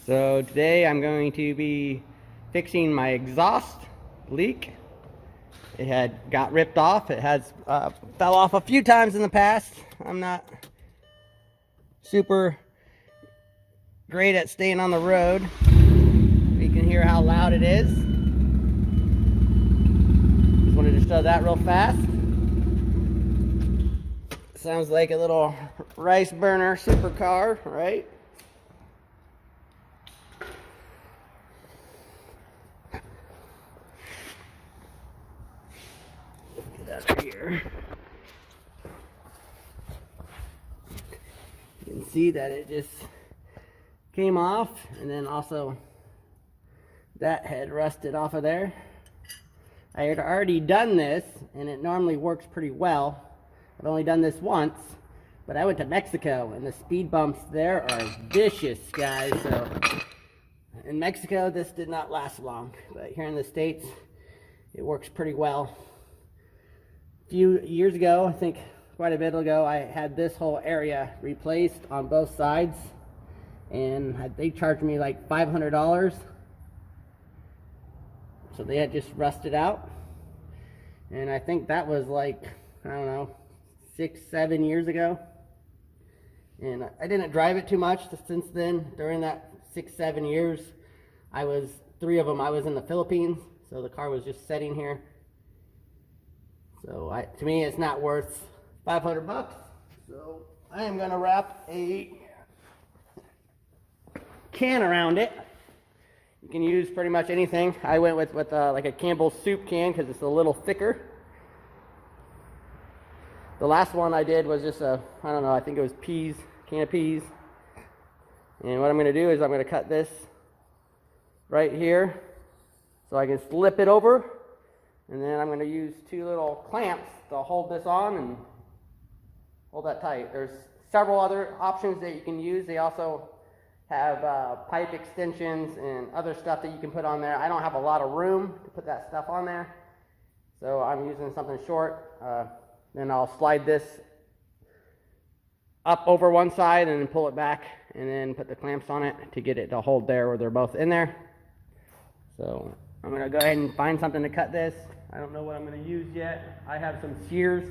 So today I'm going to be fixing my exhaust leak. It had got ripped off. It has fell off a few times in the past. I'm not super great at staying on the road. You can hear how loud it is. Just wanted to show that real fast. Sounds like a little rice burner supercar, right? Get out of here. You can see that it just came off, and then also that had rusted off of there. I had already done this, and it normally works pretty well. I've only done this once, but I went to Mexico, and the speed bumps there are vicious, guys. So in Mexico, this did not last long, but here in the States, it works pretty well. A few years ago, I think quite a bit ago, I had this whole area replaced on both sides, and they charged me like $500. So they had just rusted out, and I think that was like, I don't know, 6-7 years ago. And I didn't drive it too much since then. During that 6-7 years, three of them I was in the Philippines, so the car was just sitting here. So to me, it's not worth $500. So I am gonna wrap a can around it. You can use pretty much anything. I went with like a Campbell's soup can because it's a little thicker. The last one I did was just I don't know, I think it was peas, can of peas. And what I'm going to do is I'm going to cut this right here so I can slip it over. And then I'm going to use two little clamps to hold this on and hold that tight. There's several other options that you can use. They also have pipe extensions and other stuff that you can put on there. I don't have a lot of room to put that stuff on there, so I'm using something short. Then I'll slide this up over one side and then pull it back and then put the clamps on it to get it to hold there where they're both in there. So I'm going to go ahead and find something to cut this. I don't know what I'm going to use yet. I have some shears,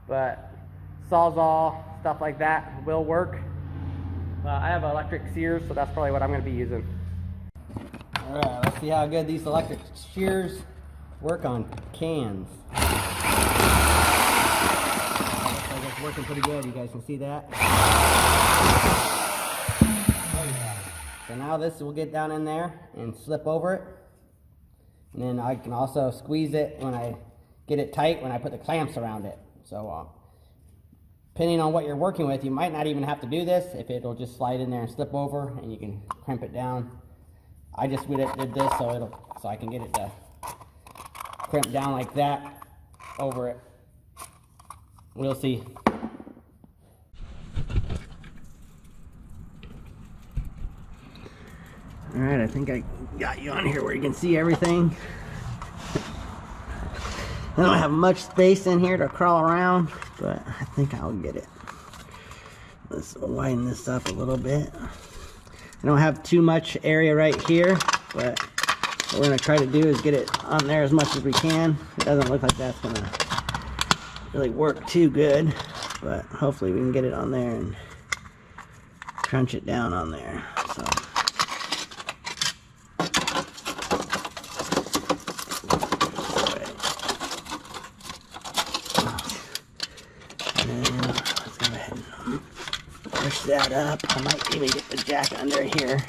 but Sawzall, stuff like that will work. I have electric shears, so that's probably what I'm going to be using. Alright, let's see how good these electric shears work on cans. Looks like it's working pretty good. You guys can see that. Oh yeah. So now this will get down in there and slip over it. And then I can also squeeze it when I get it tight when I put the clamps around it. So depending on what you're working with, you might not even have to do this if it'll just slide in there and slip over, and you can crimp it down. I just did this so I can get it to crimp down like that over it. We'll see. Alright, I think I got you on here where you can see everything. I don't have much space in here to crawl around, but I think I'll get it. Let's widen this up a little bit. I don't have too much area right here, but what we're going to try to do is get it on there as much as we can. It doesn't look like that's going to really work too good, but hopefully we can get it on there and crunch it down on there. So. That up. I might even get the jack under here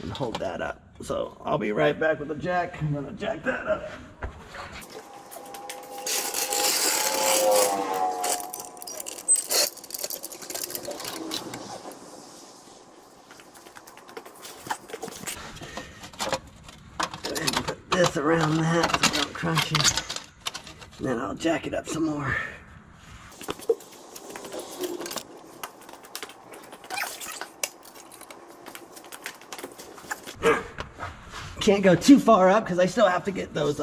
and hold that up. So I'll be right back with the jack. I'm gonna jack that up. Go ahead and put this around that so I don't crunch it. And then I'll jack it up some more. Can't go too far up because I still have to get those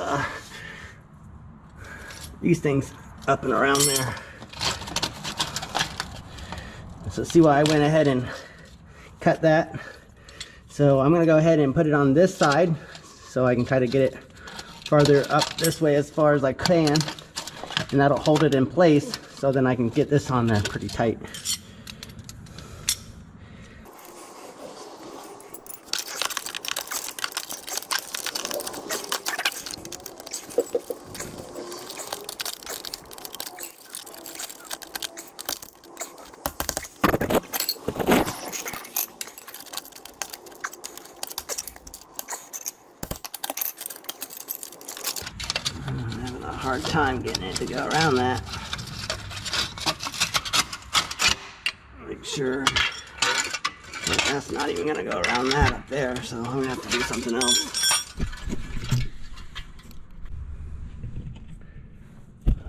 these things up and around there. So see why I went ahead and cut that So I'm gonna go ahead and put it on this side so I can try to get it farther up this way as far as I can, and that'll hold it in place, so then I can get this on there pretty tight. Hard time getting it to go around that. Make sure that that's not even gonna go around that up there, so I'm gonna have to do something else.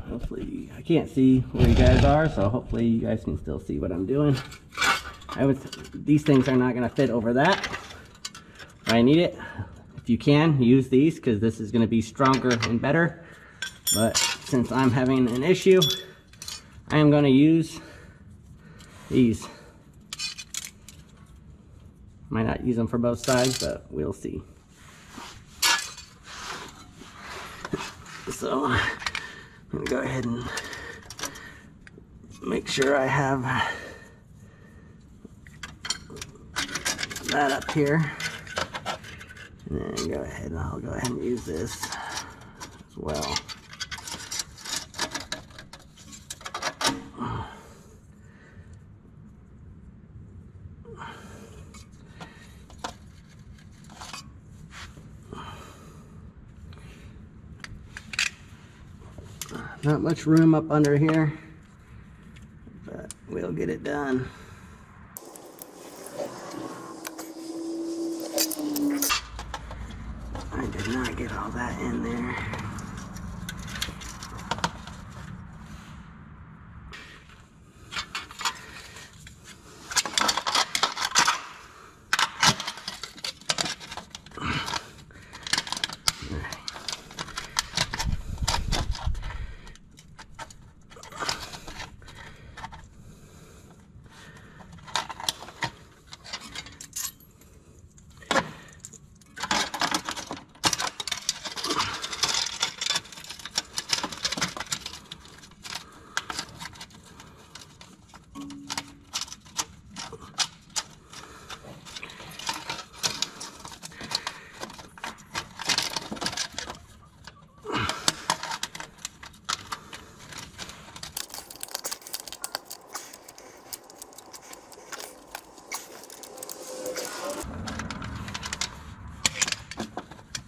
Hopefully, I can't see where you guys are, so hopefully you guys can still see what I'm doing. These things are not gonna fit over that. I need it. If you can, use these, because this is gonna be stronger and better. But since I'm having an issue, I am going to use these. Might not use them for both sides, but we'll see. So I'm going to go ahead and make sure I have that up here. And then go ahead and I'll go ahead and use this as well. Not much room up under here, but we'll get it done. I did not get all that in there.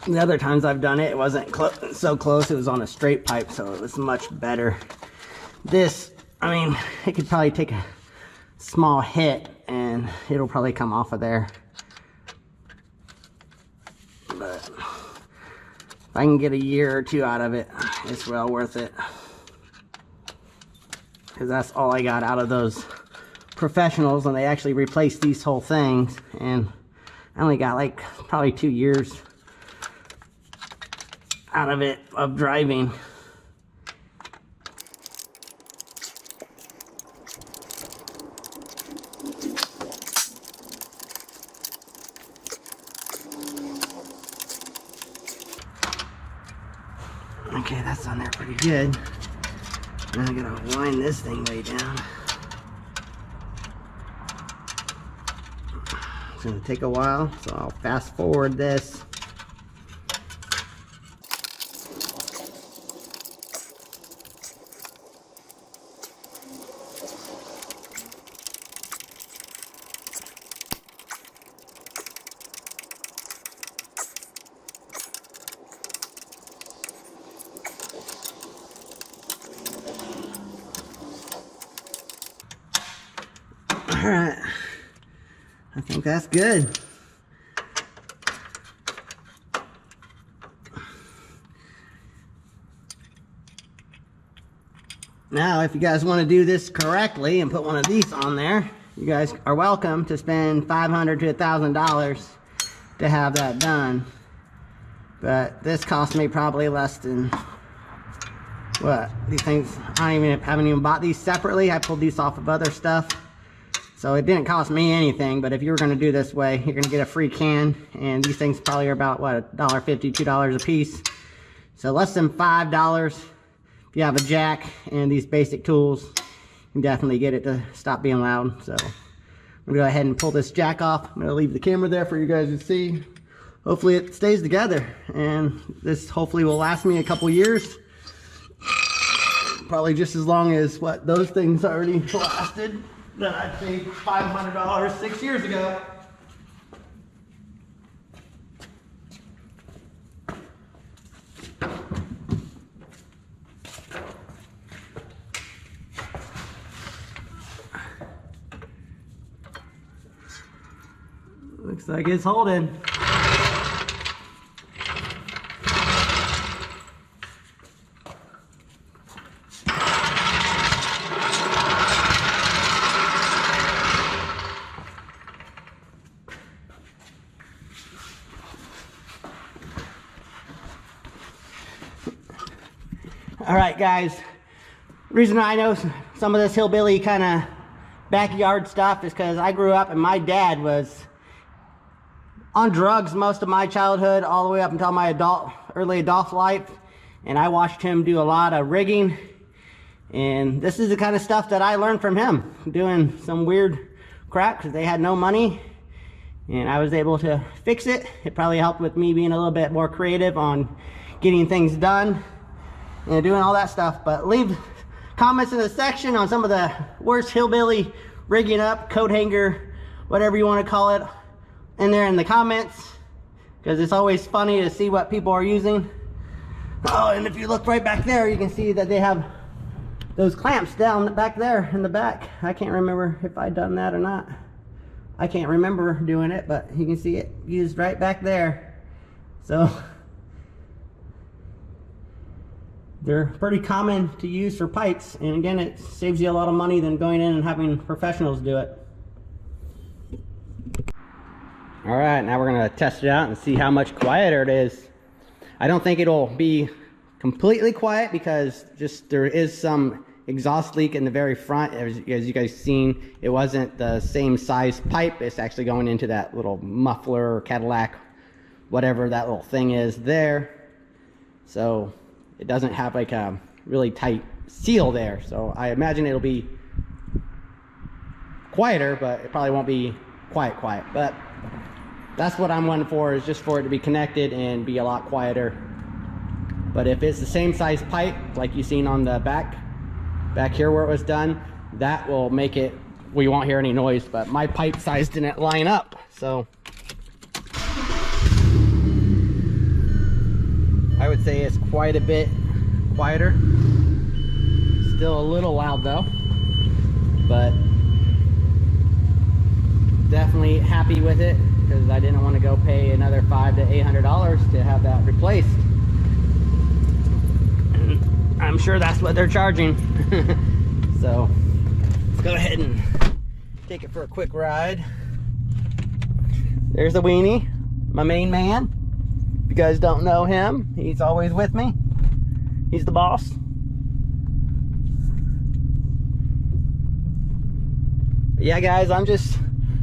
The other times I've done it, it wasn't so close. It was on a straight pipe, so it was much better. This, I mean, it could probably take a small hit and it'll probably come off of there. But if I can get a year or two out of it, it's well worth it. Because that's all I got out of those professionals, and they actually replaced these whole things, and I only got like probably 2 years out of it of driving. Okay, that's on there pretty good. Now I gotta wind this thing way down. It's gonna take a while, so I'll fast forward this. Alright, I think that's good. Now, if you guys want to do this correctly and put one of these on there, you guys are welcome to spend $500 to $1,000 to have that done. But this cost me probably less than, what, these things, haven't even bought these separately. I pulled these off of other stuff. So it didn't cost me anything, but if you were going to do this way, you're going to get a free can, and these things probably are about, what, $1.50, $2 a piece. So less than $5 if you have a jack and these basic tools. You can definitely get it to stop being loud. So I'm going to go ahead and pull this jack off. I'm going to leave the camera there for you guys to see. Hopefully it stays together, and this hopefully will last me a couple years. Probably just as long as what those things already lasted that I paid $500 6 years ago. Looks like it's holding. All right, guys, reason I know some of this hillbilly kind of backyard stuff is because I grew up and my dad was on drugs most of my childhood, all the way up until my early adult life, and I watched him do a lot of rigging, and this is the kind of stuff that I learned from him, doing some weird crap because they had no money, and I was able to fix it. It probably helped with me being a little bit more creative on getting things done and doing all that stuff. But leave comments in the section on some of the worst hillbilly rigging up, coat hanger, whatever you want to call it, in there in the comments, because it's always funny to see what people are using. Oh, and if you look right back there, you can see that they have those clamps down back there in the back. I can't remember if I done that or not. I can't remember doing it, but you can see it used right back there. So they're pretty common to use for pipes, and again, it saves you a lot of money than going in and having professionals do it. All right, now we're gonna test it out and see how much quieter it is. I don't think it'll be completely quiet because just there is some exhaust leak in the very front. As you guys seen, it wasn't the same size pipe. It's actually going into that little muffler or Cadillac, whatever that little thing is there. So it doesn't have like a really tight seal there. So I imagine it'll be quieter, but it probably won't be quiet. But that's what I'm wanting for, is just for it to be connected and be a lot quieter. But if it's the same size pipe, like you seen on the back here where it was done, that will make it, we won't hear any noise. But my pipe size didn't line up, so I would say it's quite a bit quieter. Still a little loud though, but definitely happy with it because I didn't want to go pay another $500 to $800 to have that replaced. And I'm sure that's what they're charging. So let's go ahead and take it for a quick ride. There's the weenie, my main man. If you guys don't know him, he's always with me. He's the boss. But yeah, guys, I'm just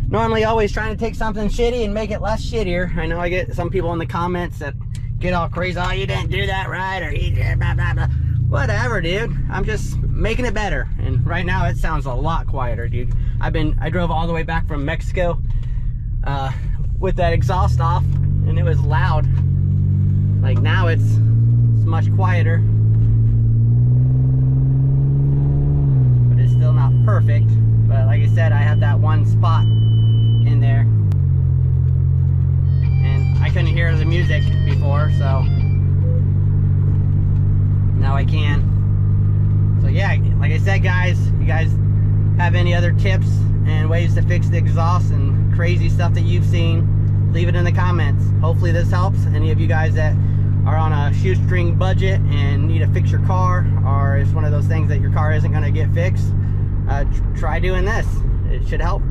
normally always trying to take something shitty and make it less shittier. I know I get some people in the comments that get all crazy. Oh, you didn't do that right, or you did blah, blah, blah. Whatever, dude. I'm just making it better. And right now it sounds a lot quieter, dude. I drove all the way back from Mexico with that exhaust off, and it was loud. Like now it's much quieter, but it's still not perfect. But like I said, I have that one spot in there, and I couldn't hear the music before, so now I can. So yeah, like I said, guys, if you guys have any other tips and ways to fix the exhaust and crazy stuff that you've seen, leave it in the comments. Hopefully this helps any of you guys that are on a shoestring budget and need to fix your car, or it's one of those things that your car isn't going to get fixed. Try doing this. It should help.